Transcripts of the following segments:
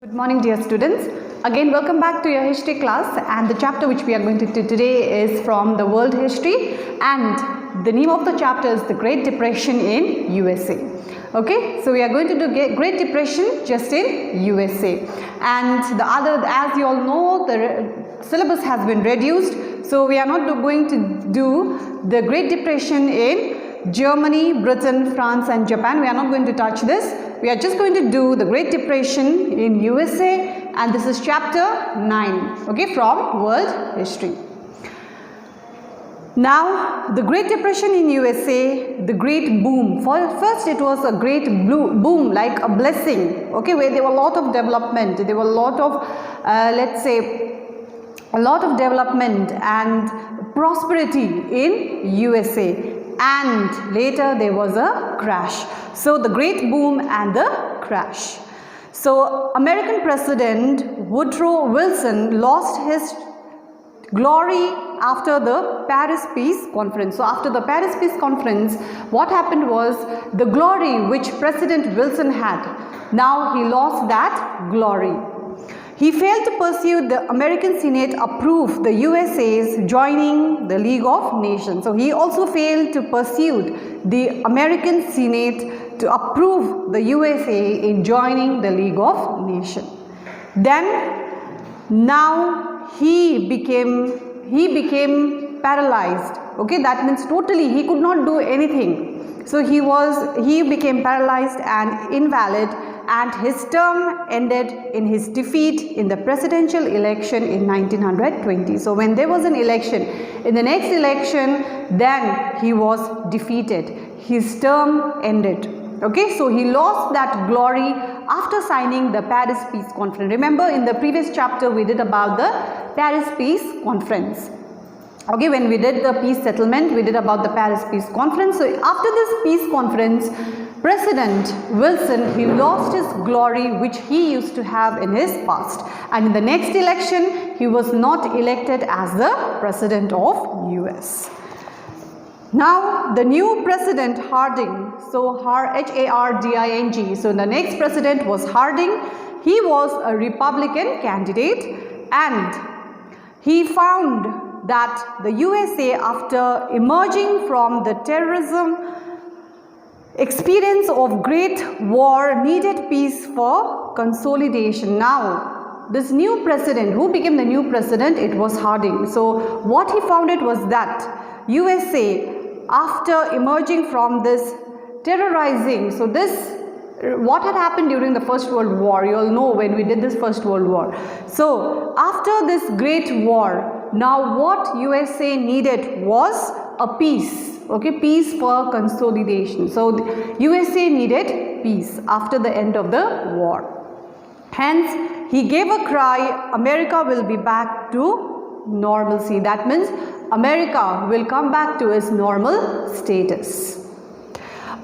Good morning, dear students. Again, welcome back to your history class, and the chapter which we are going to do today is from the world history, and the name of the chapter is the Great Depression in USA. Okay, so we are going to do Great Depression just in USA, and the other, as you all know, the syllabus has been reduced, so we are not going to do the Great Depression in Germany, Britain, France and Japan. We are not going to touch this. We are just going to do the Great Depression in USA, and this is chapter 9, okay, from world history. Now, the Great Depression in USA, the great boom. First it was a great boom, like a blessing, okay, where there were a lot of development, there were a lot of, let's say, a lot of development and prosperity in USA. And later there was a crash. So the great boom and the crash. So American President Woodrow Wilson lost his glory after the Paris Peace Conference. So after the Paris Peace Conference, what happened was the glory which President Wilson had, now he lost that glory. He failed to pursue the American Senate approve the USA's joining the League of Nations. So he also failed to pursue the American Senate to approve the USA in joining the League of Nations. Then now he became paralyzed. Okay, that means totally he could not do anything. So he became paralyzed and invalid, and his term ended in his defeat in the presidential election in 1920. So when there was an election, in the next election, then he was defeated. His term ended. Okay, so he lost that glory after signing the Paris Peace Conference. Remember, in the previous chapter we did about the Paris Peace Conference. Okay, when we did the peace settlement, we did about the Paris Peace Conference. So after this peace conference, President Wilson, he lost his glory which he used to have in his past, and in the next election he was not elected as the president of US. Now the new president Harding, so H-A-R-D-I-N-G, so the next president was Harding. He was a Republican candidate, and he found that the USA, after emerging from the terrorism experience of great war, needed peace for consolidation. Now this new president, who became the new president, it was Harding. So what he found it was that USA, after emerging from this terrorizing, so this, what had happened during the First World War, you all know when we did this First World War. So after this great war, now what USA needed was a peace. Okay, peace for consolidation. So USA needed peace after the end of the war. Hence, he gave a cry, America will be back to normalcy. That means America will come back to its normal status.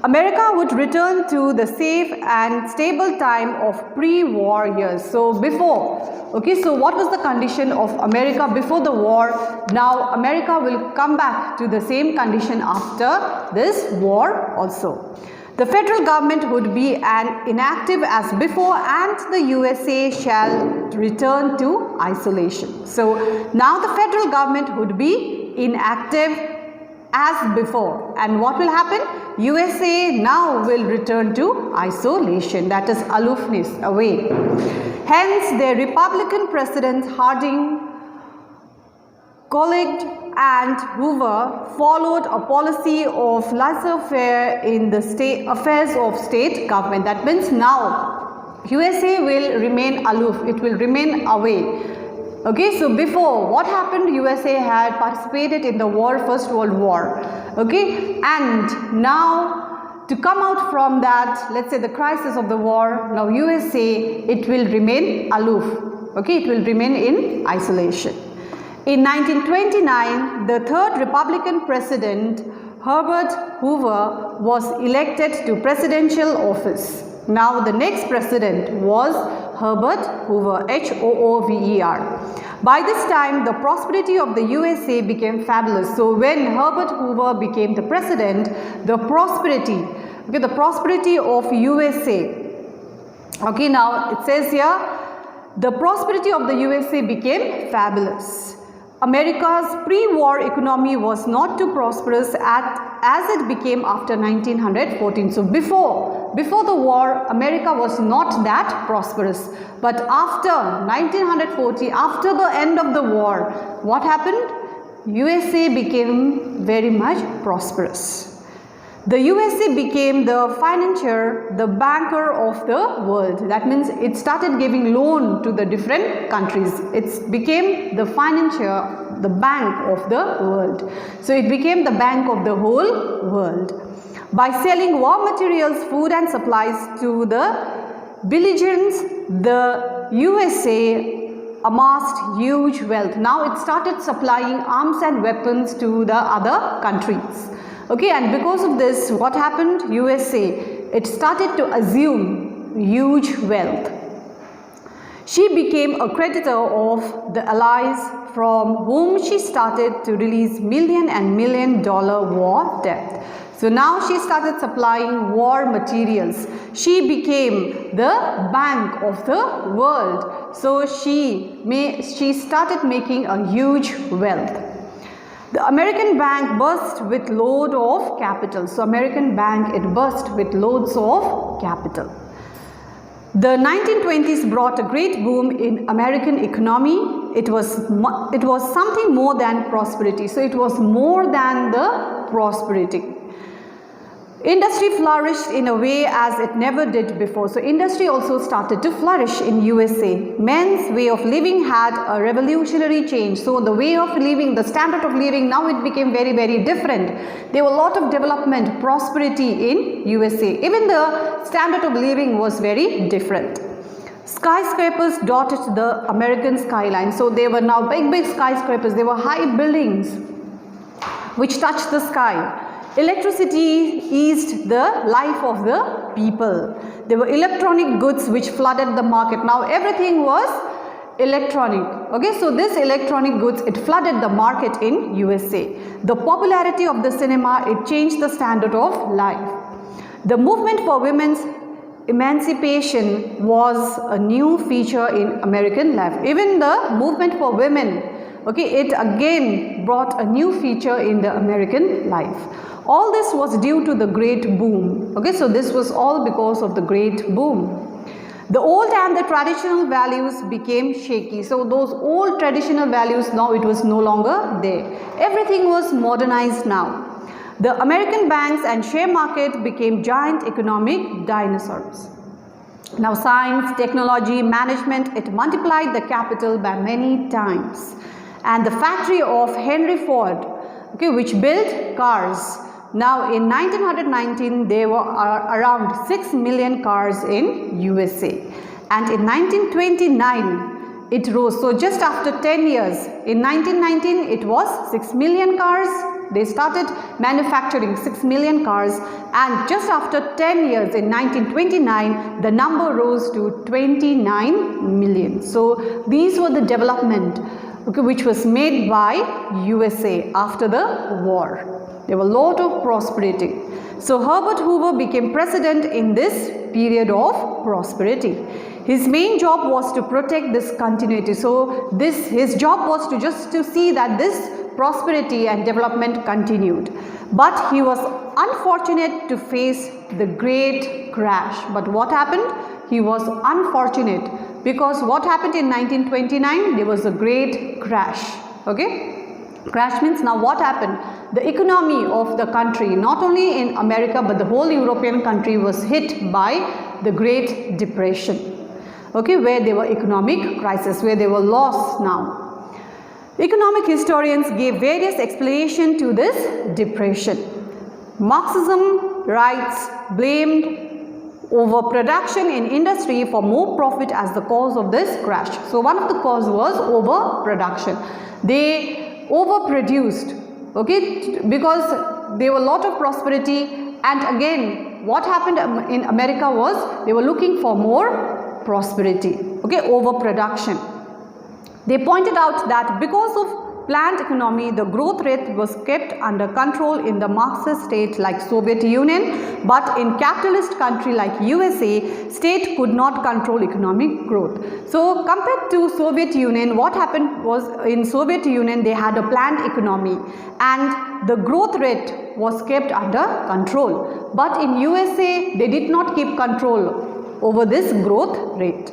America would return to the safe and stable time of pre-war years. So before, okay, so what was the condition of America before the war? Now America will come back to the same condition after this war also. The federal government would be inactive as before, and the USA shall return to isolation. So now the federal government would be inactive as before, and what will happen? USA now will return to isolation, that is aloofness, away. Hence the Republican presidents Harding, Coolidge and Hoover followed a policy of laissez-faire in the affairs of state government. That means now USA will remain aloof, it will remain away. Okay, so before, what happened? USA had participated in the war, First World War. Okay, and now to come out from that, let's say the crisis of the war, now USA, it will remain aloof. Okay, it will remain in isolation. In 1929, the third Republican president, Herbert Hoover, was elected to presidential office. Now the next president was Herbert Hoover, H-O-O-V-E-R. By this time, the prosperity of the USA became fabulous. So when Herbert Hoover became the president, the prosperity of USA. Okay, now it says here, the prosperity of the USA became fabulous. America's pre-war economy was not too prosperous as it became after 1914. So before the war, America was not that prosperous. But after 1940, after the end of the war, what happened? USA became very much prosperous. The USA became the financier, the banker of the world. That means it started giving loan to the different countries. It became the financier, the bank of the world. So it became the bank of the whole world. By selling war materials, food and supplies to the belligerents, the USA amassed huge wealth. Now it started supplying arms and weapons to the other countries. Okay, and because of this, what happened? USA, it started to assume huge wealth. She became a creditor of the allies from whom she started to release $million and $million war debt. So now she started supplying war materials. She became the bank of the world. So she started making a huge wealth. The American bank burst with load of capital. So American bank, it burst with loads of capital. The 1920s brought a great boom in American economy. It was something more than prosperity. So it was more than the prosperity. Industry flourished in a way as it never did before. So industry also started to flourish in USA. Men's way of living had a revolutionary change. So the way of living, the standard of living, now it became very, very different. There were a lot of development, prosperity in USA. Even the standard of living was very different. Skyscrapers dotted the American skyline. So they were now big skyscrapers. They were high buildings which touched the sky. Electricity eased the life of the people. There were electronic goods which flooded the market. Now everything was electronic. Okay, so this electronic goods, it flooded the market in USA. The popularity of the cinema, it changed the standard of life. The movement for women's emancipation was a new feature in American life. Even the movement for women, okay, it again brought a new feature in the American life. All this was due to the great boom. Okay, so this was all because of the great boom. The old and the traditional values became shaky. So those old traditional values, now it was no longer there. Everything was modernized now. The American banks and share market became giant economic dinosaurs. Now science, technology, management, it multiplied the capital by many times. And the factory of Henry Ford, okay, which built cars. Now in 1919 there were around 6 million cars in USA, and in 1929 it rose. So just after 10 years, in 1919 it was 6 million cars. They started manufacturing 6 million cars, and just after 10 years in 1929 the number rose to 29 million. So these were the development, okay, which was made by USA after the war. There were a lot of prosperity. So Herbert Hoover became president in this period of prosperity. His main job was to protect this continuity. So his job was to see that this prosperity and development continued. But he was unfortunate to face the great crash. But what happened? He was unfortunate because what happened in 1929? There was a great crash. Okay? Crash means, now what happened? The economy of the country, not only in America but the whole European country, was hit by the Great Depression. Okay, where there were economic crisis, where there were loss now. Economic historians gave various explanations to this depression. Marxism writes, blamed overproduction in industry for more profit as the cause of this crash. So one of the cause was overproduction. They overproduced, okay, because there were a lot of prosperity, and again what happened in America was they were looking for more prosperity, okay, overproduction. They pointed out that because of planned economy, the growth rate was kept under control in the Marxist state like Soviet Union, but in capitalist country like USA, state could not control economic growth. So compared to Soviet Union, what happened was in Soviet Union they had a planned economy and the growth rate was kept under control. But in USA, they did not keep control over this growth rate.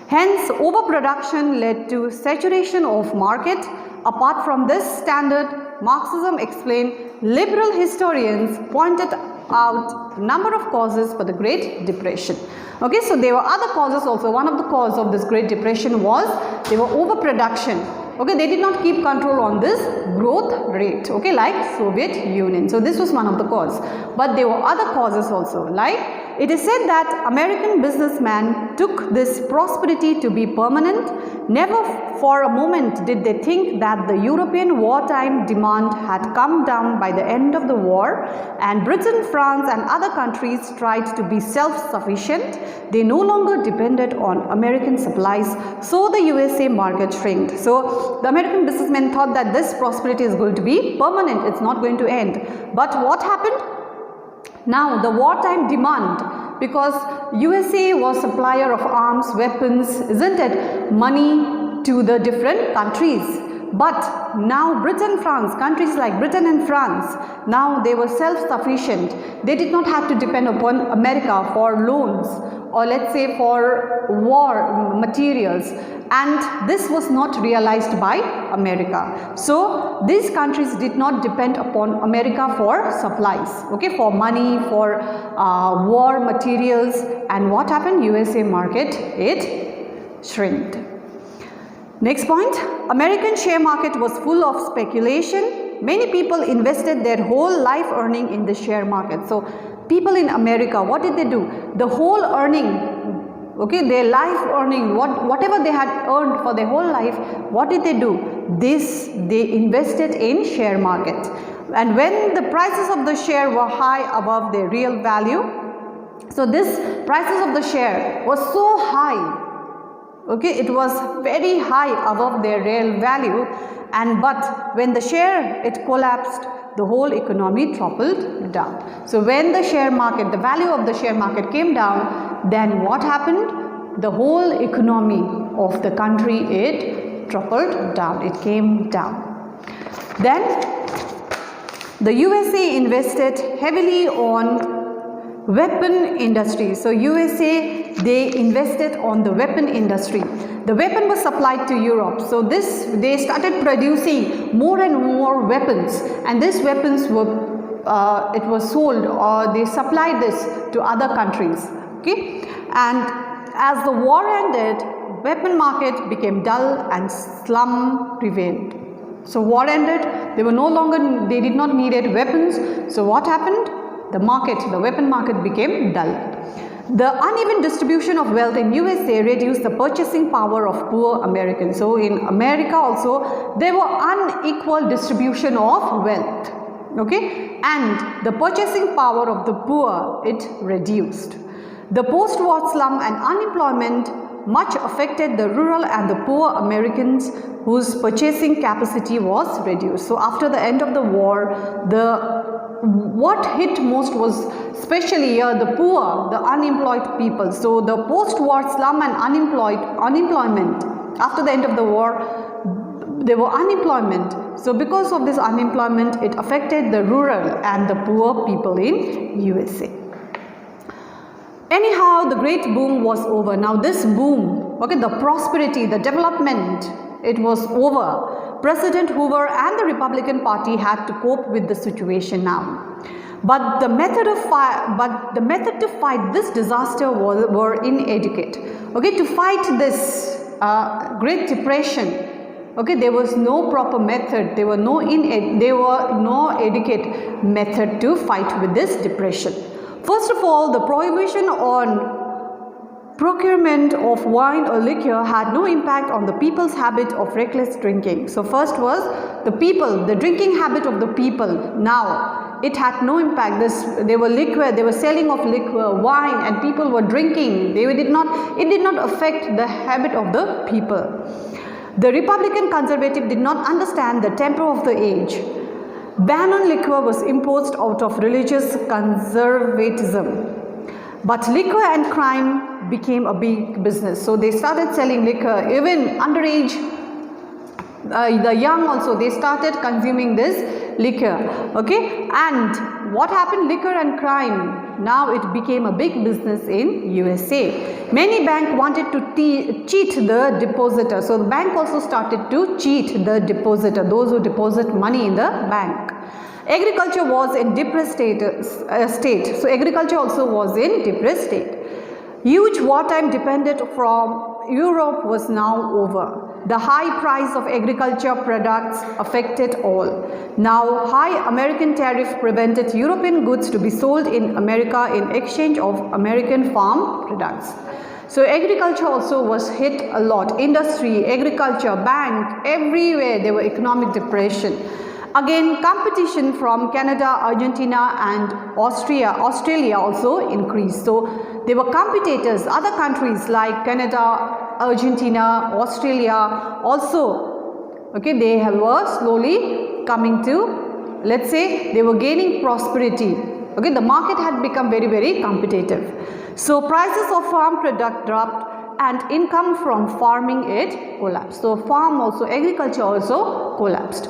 Hence, overproduction led to saturation of market. Apart from this standard, Marxism explained, liberal historians pointed out number of causes for the Great Depression. Okay, so there were other causes also. One of the causes of this Great Depression was there were overproduction. Okay, they did not keep control on this growth rate, okay, like Soviet Union. So this was one of the causes. But there were other causes also, like it is said that American businessmen took this prosperity to be permanent. Never for a moment did they think that the European wartime demand had come down by the end of the war, and Britain, France and other countries tried to be self-sufficient. They no longer depended on American supplies, so the USA market shrinked. So the American businessmen thought that this prosperity is going to be permanent, it's not going to end. But what happened? Now the wartime demand, because USA was supplier of arms, weapons, isn't it, money to the different countries. But now Britain, France, countries like Britain and France, now they were self-sufficient. They did not have to depend upon America for loans or let's say for war materials, and this was not realized by America. So these countries did not depend upon America for supplies, okay, for money, for war materials, and what happened? USA market, it shrinked. Next point, American share market was full of speculation. Many people invested their whole life earning in the share market. So people in America, what did they do? The whole earning, okay, their life earning, whatever they had earned for their whole life, what did they do? They invested in share market. And when the prices of the share were high above their real value, so this prices of the share was so high, okay, it was very high above their real value, and but when the share, it collapsed, the whole economy toppled down. So when the share market, the value of the share market came down, then what happened? The whole economy of the country, it toppled down, it came down. Then the USA invested heavily on weapon industry. So USA, they invested on the weapon industry. The weapon was supplied to Europe. So they started producing more and more weapons, and these weapons were it was sold, or they supplied this to other countries. Okay, and as the war ended, weapon market became dull and slum prevailed. So war ended, they did not needed weapons. So what happened? The weapon market became dull. The uneven distribution of wealth in USA reduced the purchasing power of poor Americans. So in America also, there were unequal distribution of wealth, okay, and the purchasing power of the poor, it reduced. The post-war slum and unemployment much affected the rural and the poor Americans whose purchasing capacity was reduced. So after the end of the war, what hit most was especially the poor, the unemployed people. So the post-war slum and unemployment, after the end of the war, there were unemployment. So because of this unemployment, it affected the rural and the poor people in USA. Anyhow, the great boom was over. Now this boom, okay, the prosperity, the development, it was over. President Hoover and the Republican Party had to cope with the situation now. But the method to fight this disaster were inadequate. Okay, to fight this Great Depression, okay, there was no proper method. There were no adequate method to fight with this depression. First of all, the prohibition on procurement of wine or liquor had no impact on the people's habit of reckless drinking. So first was the drinking habit of the people. Now it had no impact. They were selling of liquor, wine, and people were drinking. It did not affect the habit of the people. The Republican conservative did not understand the temper of the age. Ban on liquor was imposed out of religious conservatism. But liquor and crime became a big business. So they started selling liquor, even underage, the young also, they started consuming this liquor. Okay, and what happened? Liquor and crime, now it became a big business in USA. Many banks wanted to cheat the depositor. So the bank also started to cheat the depositor, those who deposit money in the bank. Agriculture was in depressed state. So agriculture also was in depressed state. Huge wartime dependence from Europe was now over. The high price of agriculture products affected all. Now high American tariff prevented European goods to be sold in America in exchange of American farm products. So agriculture also was hit a lot. Industry, agriculture, bank, everywhere there were economic depression. Again, competition from Canada, Argentina and Australia also increased. So there were competitors, other countries like Canada, Argentina, Australia also, okay, they were slowly coming to, let's say, they were gaining prosperity. Okay, the market had become very, very competitive. So prices of farm product dropped and income from farming it collapsed. So farm also, agriculture also collapsed.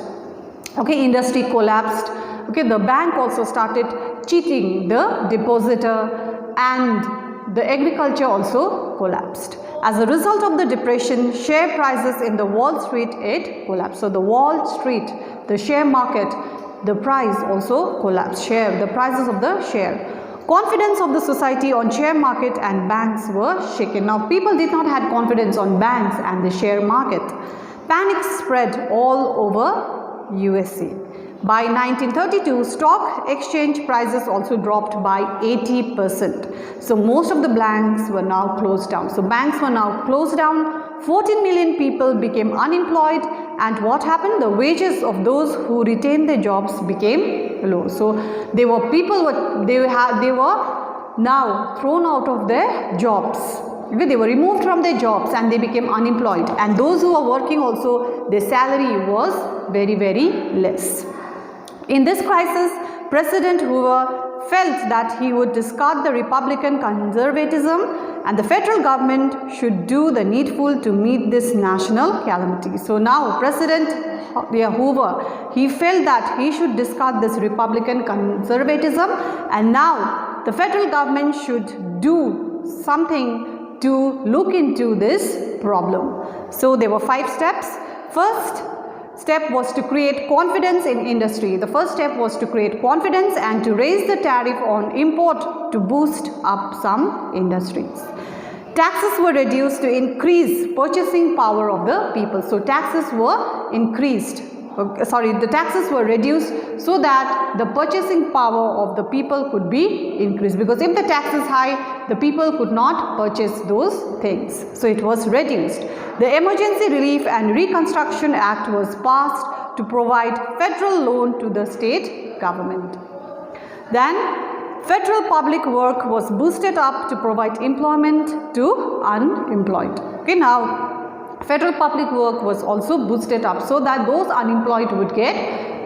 Okay, industry collapsed. Okay, the bank also started cheating the depositor and the agriculture also collapsed. As a result of the depression, share prices in the Wall Street, it collapsed. So the Wall Street, the share market, the price also collapsed. The prices of the share. Confidence of the society on share market and banks were shaken. Now people did not have confidence on banks and the share market. Panic spread all over USA. By 1932, stock exchange prices also dropped by 80%. So most of the banks were now closed down. So banks were now closed down. 14 million people became unemployed, and what happened? The wages of those who retained their jobs became low. So they were now thrown out of their jobs. Okay, they were removed from their jobs and they became unemployed, and those who were working also, their salary was very, very less. In this crisis, President Hoover felt that he would discard the Republican conservatism and the federal government should do the needful to meet this national calamity. So now President Hoover, he felt that he should discard this Republican conservatism and now the federal government should do something to look into this problem. So there were 5 steps. First step was to create confidence in industry. The first step was to create confidence and to raise the tariff on import to boost up some industries. Taxes were reduced to increase purchasing power of the people. So taxes were increased. The taxes were reduced so that the purchasing power of the people could be increased, because if the tax is high, the people could not purchase those things. So it was reduced. The Emergency Relief and Reconstruction Act was passed to provide federal loan to the state government. Then federal public work was boosted up to provide employment to unemployed. Okay, now federal public work was also boosted up so that those unemployed would get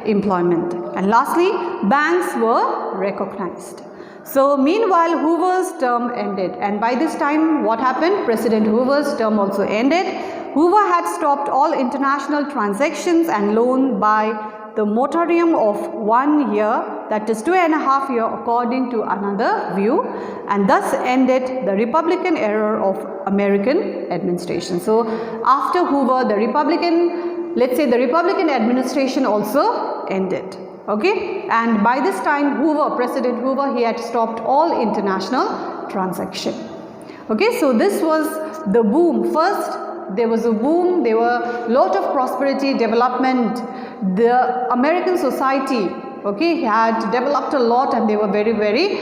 employment. And lastly, banks were recognized. So meanwhile, Hoover's term ended, and by this time what happened? President Hoover's term also ended. Hoover had stopped all international transactions and loan by the moratorium of 1 year, that is 2.5 years according to another view, and thus ended the Republican era of American administration. So after Hoover, the Republican administration also ended. Okay, and by this time President Hoover, he had stopped all international transaction. Okay, so this was the boom. First there was a boom, there were lot of prosperity, development. The American society, okay, had developed a lot and they were very, very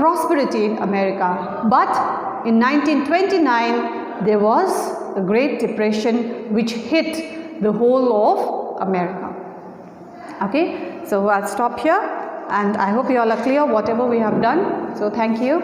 prosperity in America. But in 1929 there was the Great Depression which hit the whole of America. Okay, so I'll stop here and I hope you all are clear whatever we have done. So thank you.